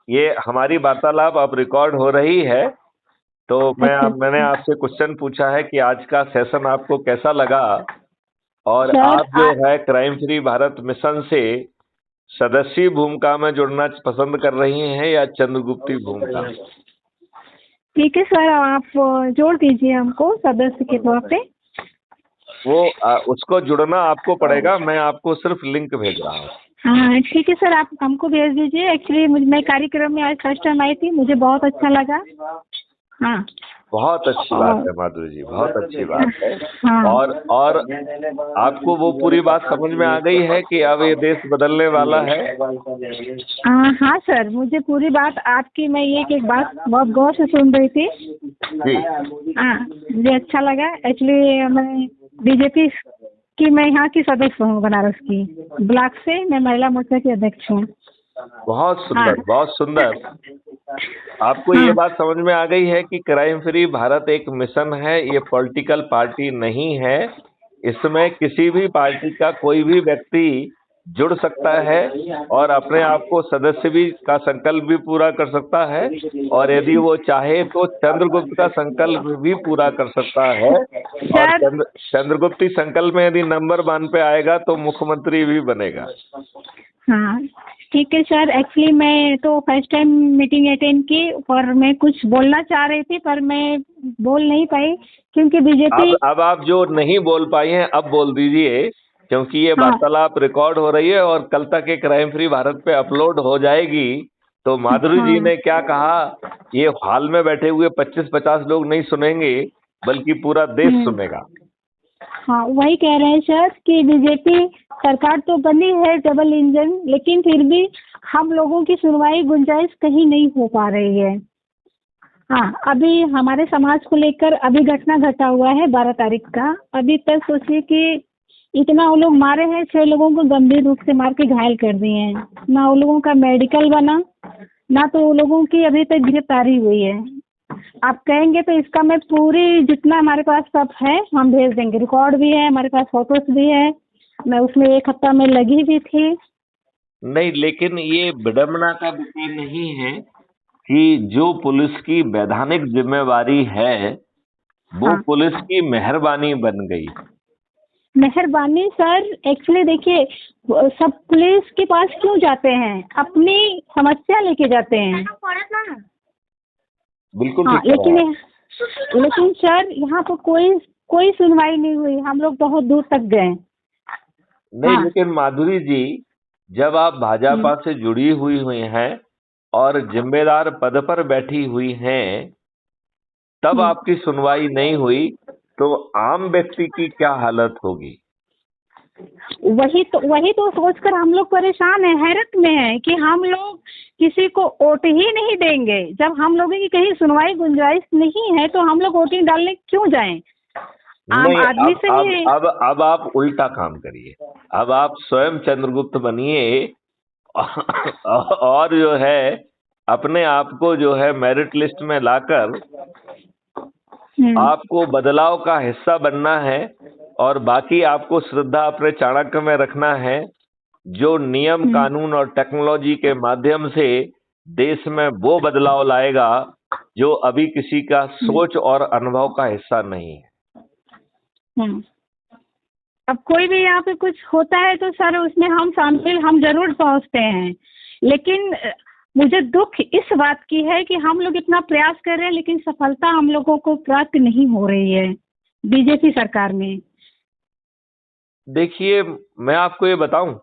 ये हमारी वार्तालाप अब रिकॉर्ड हो रही है, तो अच्छा मैंने अच्छा। आपसे क्वेश्चन पूछा है कि आज का सेशन आपको कैसा लगा, और सर आप जो है क्राइम फ्री भारत मिशन से सदस्यी भूमिका में जुड़ना पसंद कर रही हैं या चंद्रगुप्ती भूमिका में? ठीक है सर, आप जोड़ दीजिए हमको सदस्य के तौर पे। वो उसको जुड़ना आपको पड़ेगा, मैं आपको सिर्फ लिंक भेज रहा हूँ। हाँ ठीक है सर, आप हमको भेज दीजिए। एक्चुअली मैं कार्यक्रम में आज फर्स्ट टाइम आई थी, मुझे बहुत अच्छा लगा। हाँ। बहुत अच्छी बात और है माधुरी जी, बहुत अच्छी बात है। हाँ। और आपको वो पूरी बात समझ में आ गई है कि अब ये देश बदलने वाला है? हाँ सर, मुझे पूरी बात आपकी, मैं एक एक बात बहुत गौर से सुन रही थी। जी। हाँ, मुझे अच्छा लगा। एक्चुअली मैं बीजेपी की, मैं यहाँ की सदस्य हूँ, बनारस की ब्लॉक से। मैं महिला मोर्चा की अध्यक्ष हूँ। बहुत हाँ सुंदर, बहुत सुंदर। आपको ये हाँ बात समझ में आ गई है कि क्राइम फ्री भारत एक मिशन है, ये पॉलिटिकल पार्टी नहीं है। इसमें किसी भी पार्टी का कोई भी व्यक्ति जुड़ सकता है और अपने आप को सदस्य भी का संकल्प भी पूरा कर सकता है, और यदि वो चाहे तो चंद्रगुप्त का संकल्प भी पूरा कर सकता है। और सर। चंद्रगुप्ती संकल्प में यदि नंबर 1 पे आएगा तो मुख्यमंत्री भी बनेगा। हाँ ठीक है सर। एक्चुअली मैं तो फर्स्ट टाइम मीटिंग अटेंड की, और मैं कुछ बोलना चाह रही थी पर मैं बोल नहीं पाई क्योंकि बीजेपी। अब आप जो नहीं बोल पाई हैं अब बोल दीजिए, क्योंकि ये हाँ वार्तालाप रिकॉर्ड हो रही है और कल तक ये क्राइम फ्री भारत पे अपलोड हो जाएगी। तो माधुरी जी हाँ। ने क्या कहा, ये हॉल में बैठे हुए 25-50 लोग नहीं सुनेंगे, बल्कि पूरा देश हम्म। सुनेगा। हाँ, वही कह रहे हैं सर कि बीजेपी सरकार तो बनी है डबल इंजन, लेकिन फिर भी हम लोगों की सुनवाई गुंजाइश कहीं नहीं हो पा रही है। हाँ, अभी हमारे समाज को लेकर अभी घटना घटा हुआ है 12 तारीख का। अभी तक सोचिए कि इतना वो लोग मारे हैं, 6 लोगों को गंभीर रूप से मार के घायल कर दिए हैं। ना वो लोगों का मेडिकल बना, ना तो वो लोगों की अभी तक गिरफ्तारी हुई है। आप कहेंगे तो इसका मैं पूरी जितना हमारे पास सब है हम भेज देंगे। रिकॉर्ड भी है हमारे पास, फोटोज भी है। मैं उसमें 1 हफ्ता में लगी भी थी। नहीं, लेकिन ये विडंबना का विषय नहीं है कि जो पुलिस की वैधानिक जिम्मेवारी है वो हाँ, पुलिस की मेहरबानी बन गई। मेहरबानी सर। एक्चुअली देखिए, सब पुलिस के पास क्यों जाते हैं? अपनी समस्या लेके जाते हैं। बिल्कुल हाँ, ठीक कह रहा है। लेकिन सर यहाँ पर कोई कोई सुनवाई नहीं हुई। हम लोग बहुत दूर तक गए। नहीं, हाँ। लेकिन माधुरी जी, जब आप भाजपा से जुड़ी हुई हुई हैं और जिम्मेदार पद पर बैठी हुई हैं, तब हम्म। आपकी सुनवाई नहीं हुई तो आम व्यक्ति की क्या हालत होगी? वही तो सोचकर हम लोग परेशान हैं, हैरत में हैं कि हम लोग किसी को वोट ही नहीं देंगे। जब हम लोगों की कहीं सुनवाई गुंजाइश नहीं है तो हम लोग वोटिंग डालने क्यों जाएं? आम नहीं, आदमी अब से अब ही। अब अब आप उल्टा काम करिए। अब आप स्वयं चंद्रगुप्त बनिए और जो है अपने आप को जो है मेरिट लिस्ट में लाकर हम्म। आपको बदलाव का हिस्सा बनना है, और बाकी आपको श्रद्धा अपने चाणक्य में रखना है, जो नियम हम्म। कानून और टेक्नोलॉजी के माध्यम से देश में वो बदलाव लाएगा जो अभी किसी का हम्म। सोच और अनुभव का हिस्सा नहीं है। हम्म। अब कोई भी यहाँ पे कुछ होता है तो सर उसमें हम शामिल, हम जरूर पहुँचते हैं। लेकिन मुझे दुख इस बात की है कि हम लोग इतना प्रयास कर रहे हैं लेकिन सफलता हम लोगों को प्राप्त नहीं हो रही है बीजेपी सरकार में। देखिए, मैं आपको ये बताऊं,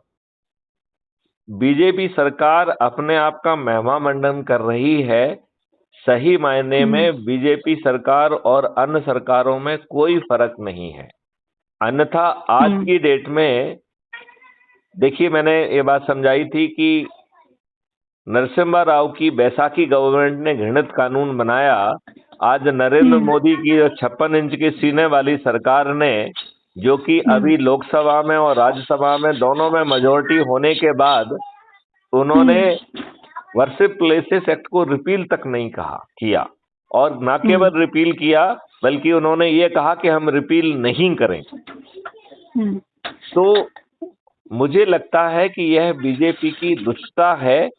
बीजेपी सरकार अपने आप का महिमा मंडन कर रही है। सही मायने हम्म। में बीजेपी सरकार और अन्य सरकारों में कोई फर्क नहीं है। अन्यथा आज हम्म। की डेट में, देखिए, मैंने ये बात समझाई थी कि नरसिम्हा राव की बैसाखी गवर्नमेंट ने घृणित कानून बनाया। आज नरेंद्र हम्म। मोदी की जो 56 इंच के सीने वाली सरकार ने, जो कि हम्म। अभी लोकसभा में और राज्यसभा में दोनों में मेजोरिटी होने के बाद, उन्होंने हम्म। वर्शिप प्लेसेस एक्ट को रिपील तक नहीं कहा किया, और न हम्म। केवल रिपील किया बल्कि उन्होंने ये कहा कि हम रिपील नहीं करें। हम्म। तो मुझे लगता है कि यह बीजेपी की दुष्टता है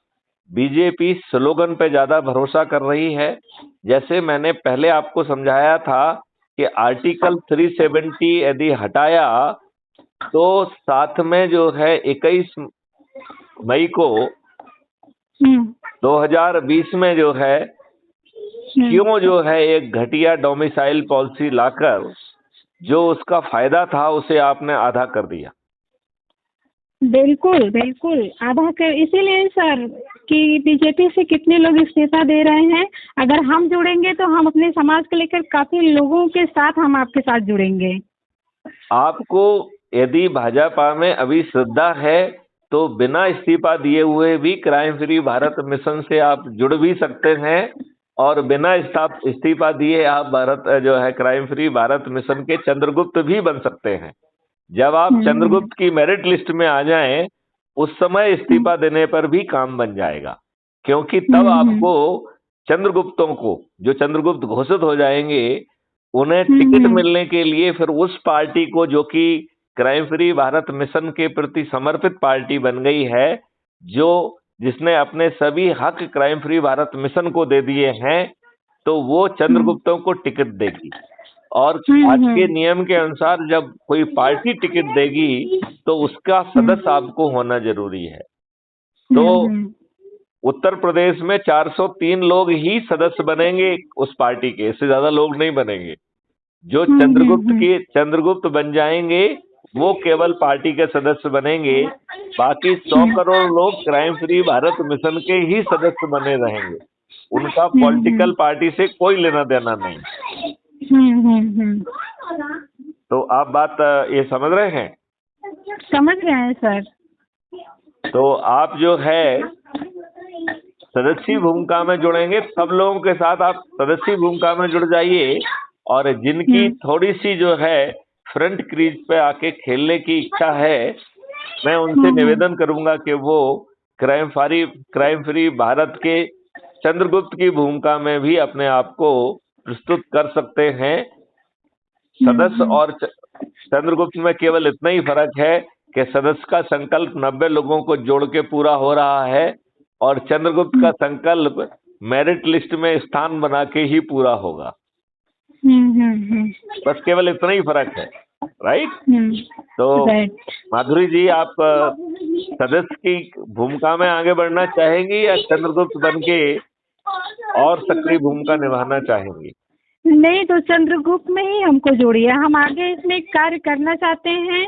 बीजेपी स्लोगन पे ज्यादा भरोसा कर रही है। जैसे मैंने पहले आपको समझाया था कि आर्टिकल 370 यदि हटाया तो साथ में जो है 21 मई को 2020 में जो है क्यों जो है एक घटिया डोमिसाइल पॉलिसी लाकर जो उसका फायदा था उसे आपने आधा कर दिया। बिल्कुल बिल्कुल आधा कर, इसीलिए सर कि बीजेपी से कितने लोग इस्तीफा दे रहे हैं। अगर हम जुड़ेंगे तो हम अपने समाज को लेकर काफी लोगों के साथ हम आपके साथ जुड़ेंगे। आपको यदि भाजपा में अभी श्रद्धा है तो बिना इस्तीफा दिए हुए भी क्राइम फ्री भारत मिशन से आप जुड़ भी सकते हैं और बिना इस्तीफा दिए आप भारत जो है क्राइम फ्री भारत मिशन के चंद्रगुप्त भी बन सकते हैं। जब आप चंद्रगुप्त की मेरिट लिस्ट में आ जाएं उस समय इस्तीफा देने पर भी काम बन जाएगा, क्योंकि तब आपको चंद्रगुप्तों को जो चंद्रगुप्त घोषित हो जाएंगे उन्हें टिकट मिलने के लिए फिर उस पार्टी को जो कि क्राइम फ्री भारत मिशन के प्रति समर्पित पार्टी बन गई है, जो जिसने अपने सभी हक क्राइम फ्री भारत मिशन को दे दिए हैं, तो वो चंद्रगुप्तों को टिकट देगी। और आज के नियम के अनुसार जब कोई पार्टी टिकट देगी तो उसका सदस्य आपको होना जरूरी है। तो उत्तर प्रदेश में 403 लोग ही सदस्य बनेंगे उस पार्टी के, इससे ज्यादा लोग नहीं बनेंगे। जो चंद्रगुप्त बन जाएंगे वो केवल पार्टी के सदस्य बनेंगे, बाकी 100 करोड़ लोग क्राइम फ्री भारत मिशन के ही सदस्य बने रहेंगे। उनका पॉलिटिकल पार्टी से कोई लेना देना नहीं। तो आप बात ये समझ रहे हैं? समझ रहे हैं सर। तो आप जो है सदस्य भूमिका में जुड़ेंगे, सब लोगों के साथ आप सदस्य भूमिका में जुड़ जाइए और जिनकी थोड़ी सी जो है फ्रंट क्रीज पे आके खेलने की इच्छा है, मैं उनसे निवेदन करूंगा कि वो क्राइम फ्री भारत के चंद्रगुप्त की भूमिका में भी अपने आप को प्रस्तुत कर सकते हैं। सदस्य और चंद्रगुप्त में केवल इतना ही फर्क है कि सदस्य का संकल्प 90 लोगों को जोड़ के पूरा हो रहा है और चंद्रगुप्त का संकल्प मेरिट लिस्ट में स्थान बना के ही पूरा होगा। बस केवल इतना ही फर्क है, राइट? तो माधुरी जी, आप सदस्य की भूमिका में आगे बढ़ना चाहेंगी या चंद्रगुप्त बन के और सक्रिय भूमिका निभाना चाहेंगी? नहीं, तो चंद्रगुप्त में ही हमको जोड़िए। हम आगे इसमें कार्य करना चाहते हैं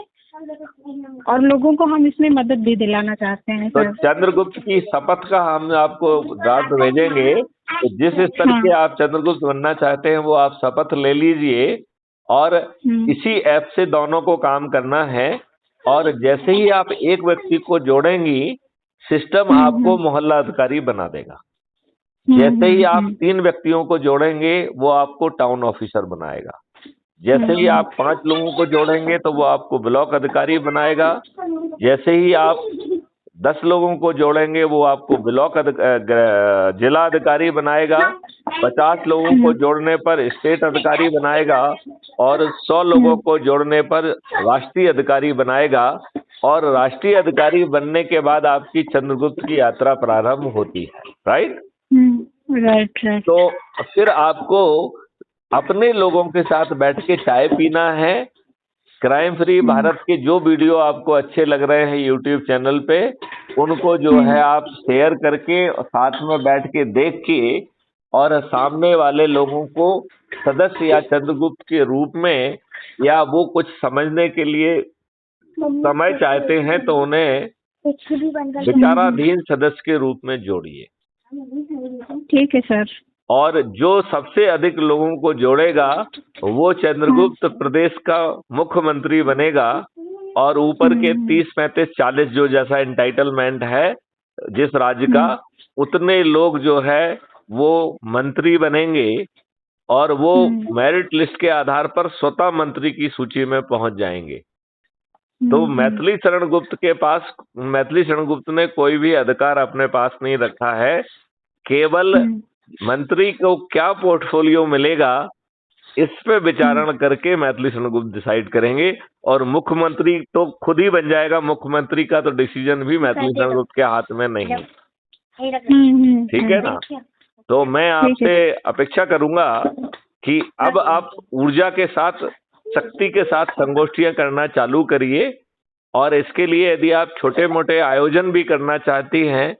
और लोगों को हम इसमें मदद भी दिलाना चाहते हैं। तो चंद्रगुप्त की शपथ का हम आपको ड्राफ्ट भेजेंगे, तो जिस स्तर के आप चंद्रगुप्त बनना चाहते हैं वो आप शपथ ले लीजिए और इसी ऐप से दोनों को काम करना है। और जैसे ही आप एक व्यक्ति को जोड़ेंगी, सिस्टम आपको मोहल्ला अधिकारी बना देगा। जैसे ही आप 3 व्यक्तियों को जोड़ेंगे वो आपको टाउन ऑफिसर बनाएगा। जैसे ही आप 5 लोगों को जोड़ेंगे तो वो आपको ब्लॉक अधिकारी बनाएगा। जैसे ही आप 10 लोगों को जोड़ेंगे वो आपको जिला अधिकारी बनाएगा। 50 लोगों को जोड़ने पर स्टेट अधिकारी बनाएगा और 100 लोगों को जोड़ने पर राष्ट्रीय अधिकारी बनाएगा। और राष्ट्रीय अधिकारी बनने के बाद आपकी चंद्रगुप्त की यात्रा प्रारंभ होती है, राइट? राइट। तो फिर आपको अपने लोगों के साथ बैठ के चाय पीना है। क्राइम फ्री भारत के जो वीडियो आपको अच्छे लग रहे हैं यूट्यूब चैनल पे, उनको जो है आप शेयर करके साथ में बैठ के देख के और सामने वाले लोगों को सदस्य या चंद्रगुप्त के रूप में, या वो कुछ समझने के लिए समय चाहते हैं तो उन्हें विचाराधीन सदस्य के रूप में जोड़िए। ठीक है सर। और जो सबसे अधिक लोगों को जोड़ेगा वो चंद्रगुप्त प्रदेश का मुख्यमंत्री बनेगा और ऊपर के 30, 35, 40 जो जैसा एंटाइटलमेंट है जिस राज्य का, उतने लोग जो है वो मंत्री बनेंगे और वो मेरिट लिस्ट के आधार पर स्वतः मंत्री की सूची में पहुंच जाएंगे। तो मैथिली शरण गुप्त ने कोई भी अधिकार अपने पास नहीं रखा है। केवल मंत्री को क्या पोर्टफोलियो मिलेगा इस पे विचारण करके मैथिली शरण गुप्त डिसाइड करेंगे और मुख्यमंत्री तो खुद ही बन जाएगा। मुख्यमंत्री का तो डिसीजन भी मैथिली शरण गुप्त के हाथ में नहीं है। ठीक है ना। तो मैं आपसे अपेक्षा करूंगा कि अब आप ऊर्जा के साथ, शक्ति के साथ संगोष्ठियां करना चालू करिए। और इसके लिए यदि आप छोटे मोटे आयोजन भी करना चाहती हैं,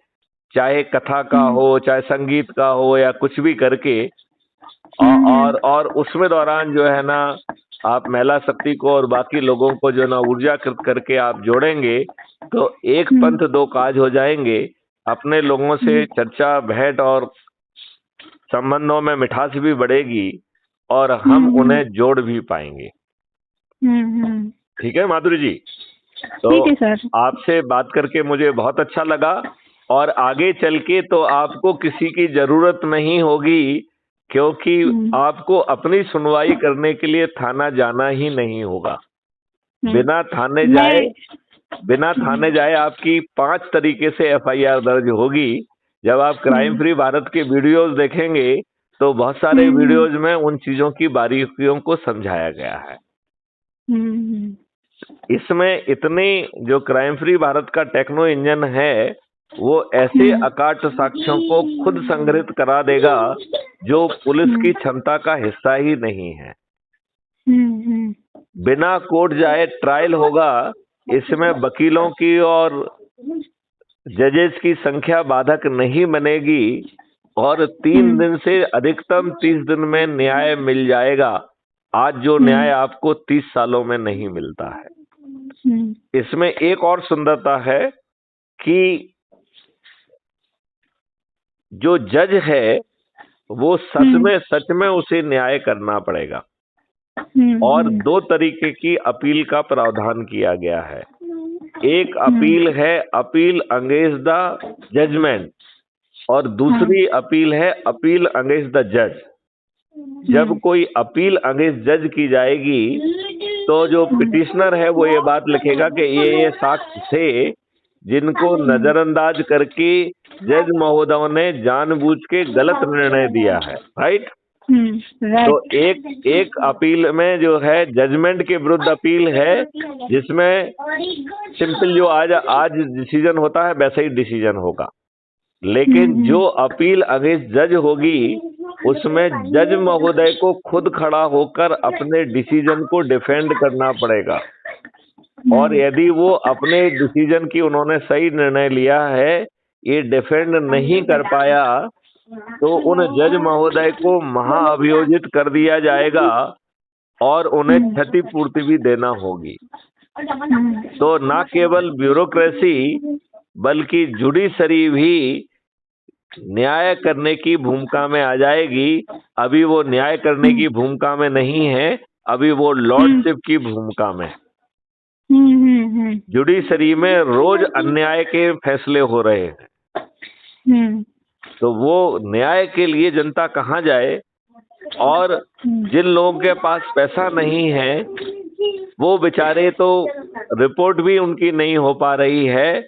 चाहे कथा का हो, चाहे संगीत का हो, या कुछ भी करके, और उसमें दौरान जो है ना, आप महिला शक्ति को और बाकी लोगों को जो ना ऊर्जाकृत करके आप जोड़ेंगे, तो एक पंथ दो काज हो जाएंगे। अपने लोगों से चर्चा, भेंट और संबंधों में मिठास भी बढ़ेगी और हम उन्हें जोड़ भी पाएंगे। ठीक है माधुरी जी। तो ठीक है सर। आपसे बात करके मुझे बहुत अच्छा लगा। और आगे चल के तो आपको किसी की जरूरत नहीं होगी, क्योंकि आपको अपनी सुनवाई करने के लिए थाना जाना ही नहीं होगा। बिना थाने जाए आपकी 5 तरीके से FIR दर्ज होगी। जब आप क्राइम फ्री भारत के वीडियोस देखेंगे तो बहुत सारे वीडियोस में उन चीजों की बारीकियों को समझाया गया है। इसमें इतनी जो क्राइम फ्री भारत का टेक्नो इंजन है, वो ऐसे अकाट साक्ष्यों को खुद संग्रहित करा देगा जो पुलिस की क्षमता का हिस्सा ही नहीं है। बिना कोर्ट जाए ट्रायल होगा। इसमें वकीलों की और जजेस की संख्या बाधक नहीं बनेगी और 3 दिन से अधिकतम 30 दिन में न्याय मिल जाएगा। आज जो न्याय आपको 30 सालों में नहीं मिलता है। इसमें एक और सुंदरता है कि जो जज है वो सच में उसे न्याय करना पड़ेगा। और 2 तरीके की अपील का प्रावधान किया गया है। एक अपील है अपील अगेंस्ट द जजमेंट, और दूसरी अपील है अपील अगेंस्ट द जज। जब कोई अपील अगेंस्ट जज की जाएगी तो जो पिटिशनर है वो ये बात लिखेगा कि ये साक्ष्य थे जिनको नजरअंदाज करके जज महोदय ने जानबूझ के गलत निर्णय दिया है। राइट। तो एक अपील में जो है जजमेंट के विरुद्ध अपील है, जिसमें सिंपल जो आज डिसीजन होता है वैसा ही डिसीजन होगा। लेकिन जो अपील अगेंस्ट जज होगी उसमें जज महोदय को खुद खड़ा होकर अपने डिसीजन को डिफेंड करना पड़ेगा। और यदि वो अपने डिसीजन की उन्होंने सही निर्णय लिया है, ये डिफेंड नहीं कर पाया, तो उन जज महोदय को महाअभियोजित कर दिया जाएगा और उन्हें क्षतिपूर्ति भी देना होगी। तो न केवल ब्यूरोक्रेसी बल्कि जुडिशरी भी न्याय करने की भूमिका में आ जाएगी। अभी वो न्याय करने की भूमिका में नहीं है, अभी वो लॉर्डशिप की भूमिका में। जुडिशरी में रोज अन्याय के फैसले हो रहे हैं। तो वो न्याय के लिए जनता कहाँ जाए? और जिन लोगों के पास पैसा नहीं है वो बेचारे तो रिपोर्ट भी उनकी नहीं हो पा रही है,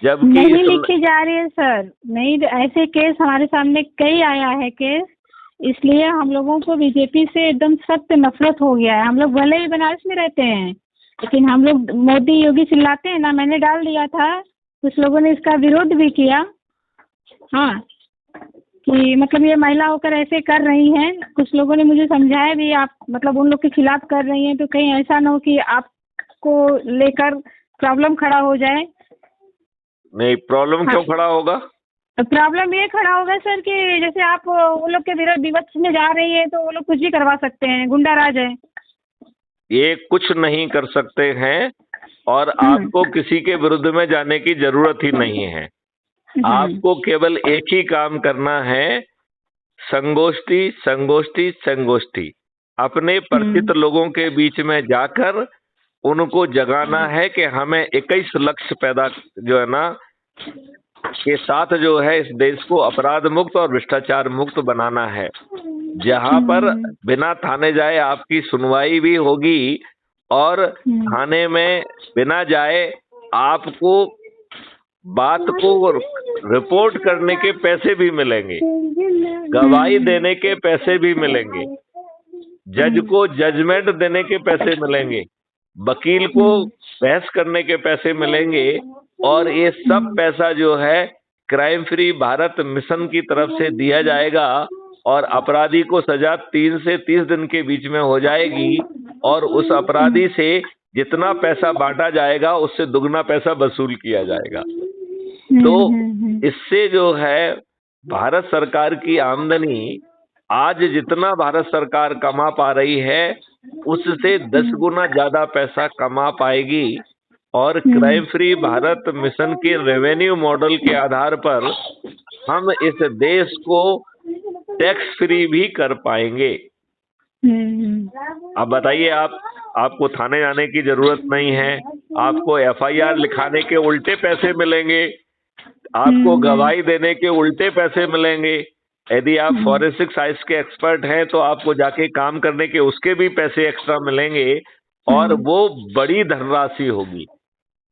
जबकि नहीं लिखी जा रही है सर। नहीं, ऐसे केस हमारे सामने कई आया है केस। इसलिए हम लोगों को बीजेपी से एकदम सख्त नफरत हो गया है। हम लोग भले ही बनारस में रहते हैं, लेकिन हम लोग मोदी योगी चिल्लाते हैं ना। मैंने डाल दिया था, कुछ लोगों ने इसका विरोध भी किया। हाँ, कि मतलब ये महिला होकर ऐसे कर रही हैं। कुछ लोगों ने मुझे समझाया भी, आप मतलब उन लोग के खिलाफ कर रही हैं तो कहीं ऐसा ना हो कि आपको लेकर प्रॉब्लम खड़ा हो जाए। नहीं, प्रॉब्लम क्यों खड़ा होगा? प्रॉब्लम ये खड़ा होगा सर कि जैसे आप वो लोग के विरोध विपक्ष में जा रही है तो वो लोग कुछ भी करवा सकते हैं, गुंडाराज है। ये कुछ नहीं कर सकते हैं और आपको किसी के विरुद्ध में जाने की जरूरत ही नहीं है। आपको केवल एक ही काम करना है, संगोष्ठी संगोष्ठी संगोष्ठी। अपने परिचित लोगों के बीच में जाकर उनको जगाना है कि हमें 21 लक्ष्य पैदा जो है ना के साथ जो है इस देश को अपराध मुक्त और भ्रष्टाचार मुक्त बनाना है, जहां पर बिना थाने जाए आपकी सुनवाई भी होगी और थाने में बिना जाए आपको बात को रिपोर्ट करने के पैसे भी मिलेंगे, गवाही देने के पैसे भी मिलेंगे, जज को जजमेंट देने के पैसे मिलेंगे, वकील को बहस करने के पैसे मिलेंगे। और ये सब पैसा जो है क्राइम फ्री भारत मिशन की तरफ से दिया जाएगा और अपराधी को सजा 3 से 30 दिन के बीच में हो जाएगी और उस अपराधी से जितना पैसा बांटा जाएगा उससे दुगना पैसा वसूल किया जाएगा। तो इससे जो है भारत सरकार की आमदनी आज जितना भारत सरकार कमा पा रही है उससे 10 गुना ज्यादा पैसा कमा पाएगी और क्राइम फ्री भारत मिशन के रेवेन्यू मॉडल के आधार पर हम इस देश को टैक्स फ्री भी कर पाएंगे। अब बताइए, आपको थाने जाने की जरूरत नहीं है, आपको एफआईआर लिखाने के उल्टे पैसे मिलेंगे, आपको गवाही देने के उल्टे पैसे मिलेंगे। यदि आप फॉरेंसिक साइंस के एक्सपर्ट हैं तो आपको जाके काम करने के उसके भी पैसे एक्स्ट्रा मिलेंगे और वो बड़ी धनराशि होगी,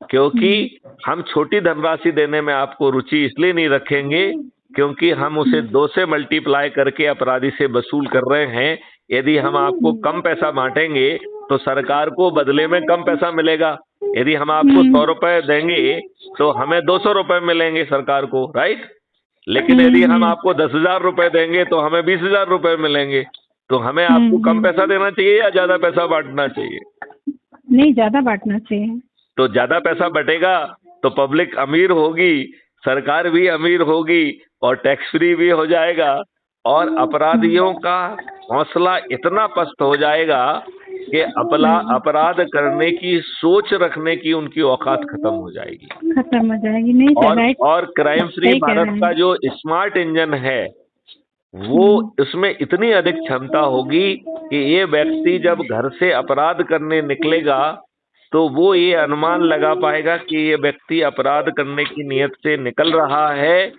क्योंकि हम छोटी धनराशि देने में आपको रुचि इसलिए नहीं रखेंगे क्योंकि हम उसे 2 से मल्टीप्लाई करके अपराधी से वसूल कर रहे हैं। यदि हम आपको कम पैसा बांटेंगे तो सरकार को बदले में कम पैसा मिलेगा। यदि हम आपको 100 रुपए देंगे तो हमें 200 रुपए मिलेंगे सरकार को, राइट? लेकिन यदि हम आपको 10,000 रुपए देंगे तो हमें 20,000 रुपए मिलेंगे। तो हमें आपको कम पैसा देना चाहिए या ज्यादा पैसा बांटना चाहिए? नहीं, ज्यादा बांटना चाहिए। तो ज्यादा पैसा बटेगा तो पब्लिक अमीर होगी, सरकार भी अमीर होगी और टैक्स फ्री भी हो जाएगा और अपराधियों का हौसला इतना पस्त हो जाएगा कि अपराध करने की सोच रखने की उनकी औकात खत्म हो जाएगी। नहीं और क्राइम फ्री भारत का जो स्मार्ट इंजन है वो उसमें इतनी अधिक क्षमता होगी कि ये व्यक्ति जब घर से अपराध करने निकलेगा तो वो ये अनुमान लगा पाएगा कि ये व्यक्ति अपराध करने की नियत से निकल रहा है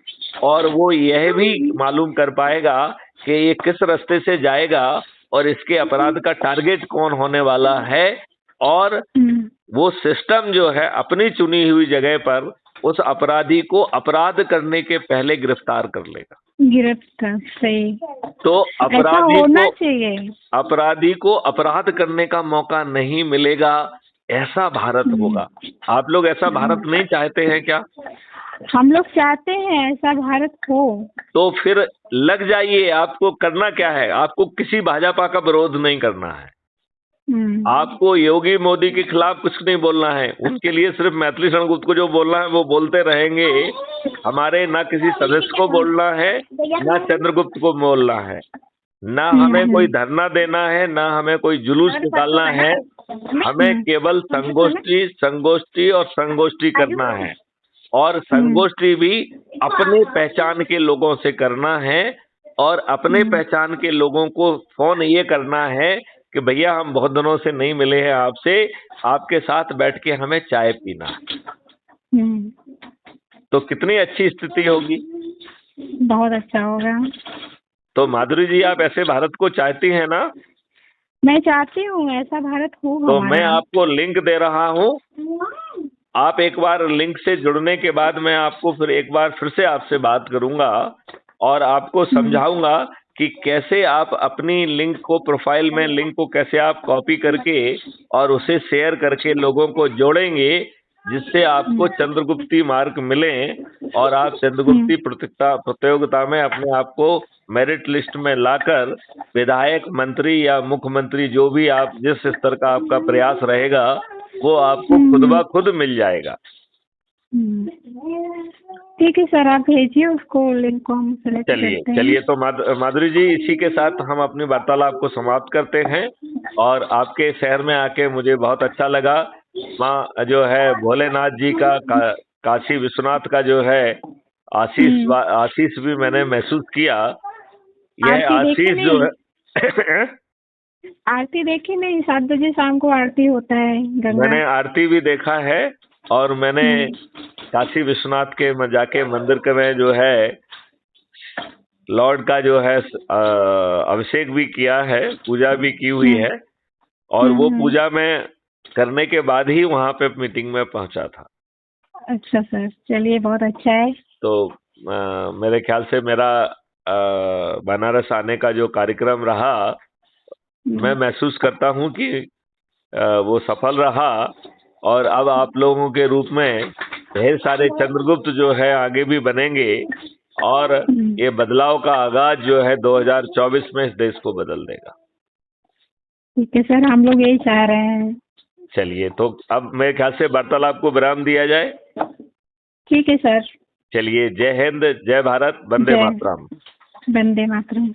और वो यह भी मालूम कर पाएगा कि ये किस रास्ते से जाएगा और इसके अपराध का टारगेट कौन होने वाला है और वो सिस्टम जो है अपनी चुनी हुई जगह पर उस अपराधी को अपराध करने के पहले गिरफ्तार कर लेगा। सही। तो चाहिए। अपराधी को अपराध करने का मौका नहीं मिलेगा, ऐसा भारत होगा। आप लोग ऐसा भारत नहीं चाहते हैं क्या? हम लोग चाहते हैं ऐसा भारत हो। तो फिर लग जाइए। आपको करना क्या है? आपको किसी भाजपा का विरोध नहीं करना है। आपको योगी मोदी के खिलाफ कुछ नहीं बोलना है। उनके लिए सिर्फ मैथिली शरण गुप्त को जो बोलना है वो बोलते रहेंगे। हमारे ना किसी सदस्य को बोलना है, ना चंद्रगुप्त को बोलना है, ना हमें कोई धरना देना है, ना हमें कोई जुलूस निकालना है। हमें केवल संगोष्ठी और संगोष्ठी करना है और संगोष्ठी भी अपने पहचान के लोगों से करना है और अपने पहचान के लोगों को फोन ये करना है कि भैया हम बहुत दिनों से नहीं मिले हैं आपसे, आपके साथ बैठ के हमें चाय पीना। तो कितनी अच्छी स्थिति होगी। बहुत अच्छा होगा। तो माधुरी जी, आप ऐसे भारत को चाहती हैं ना? मैं चाहती हूँ ऐसा भारत हो। तो मैं आपको लिंक दे रहा हूँ। आप एक बार लिंक से जुड़ने के बाद मैं आपको फिर से आपसे बात करूंगा और आपको समझाऊंगा कि कैसे आप अपनी लिंक को, प्रोफाइल में लिंक को कैसे आप कॉपी करके और उसे शेयर करके लोगों को जोड़ेंगे, जिससे आपको चंद्रगुप्ती मार्क मिले और आप चंद्रगुप्ती प्रतियोगिता में अपने आप को मेरिट लिस्ट में लाकर विधायक, मंत्री या मुख्यमंत्री, जो भी आप जिस स्तर का आपका प्रयास रहेगा वो आपको खुद ब खुद मिल जाएगा। ठीक है सर, आप भेजिए उसको, लिंक को हम सेलेक्ट करते हैं। चलिए तो माधुरी जी, इसी के साथ हम अपनी वार्तालाप को समाप्त करते हैं और आपके शहर में आके मुझे बहुत अच्छा लगा। माँ जो है भोलेनाथ जी का काशी विश्वनाथ का जो है आशीष भी मैंने महसूस किया। यह आशीष जो है आरती देखी नहीं? 7 बजे शाम को आरती होता है गंगा। मैंने आरती भी देखा है और मैंने काशी विश्वनाथ के जाके मंदिर के में जो है लॉर्ड का जो है अभिषेक भी किया है, पूजा भी की हुई है और वो पूजा में करने के बाद ही वहाँ पे मीटिंग में पहुंचा था। अच्छा सर, चलिए बहुत अच्छा है। तो मेरे ख्याल से मेरा बनारस आने का जो कार्यक्रम रहा, मैं महसूस करता हूँ कि वो सफल रहा और अब आप लोगों के रूप में ढेर सारे चंद्रगुप्त जो है आगे भी बनेंगे और ये बदलाव का आगाज जो है 2024 में इस देश को बदल देगा। ठीक है सर, हम लोग यही चाह रहे हैं। चलिए, तो अब मेरे ख्याल से वार्तालाप को विराम दिया जाए। ठीक है सर। चलिए, जय हिंद, जय भारत, वंदे जय मातरम। वंदे मातरम।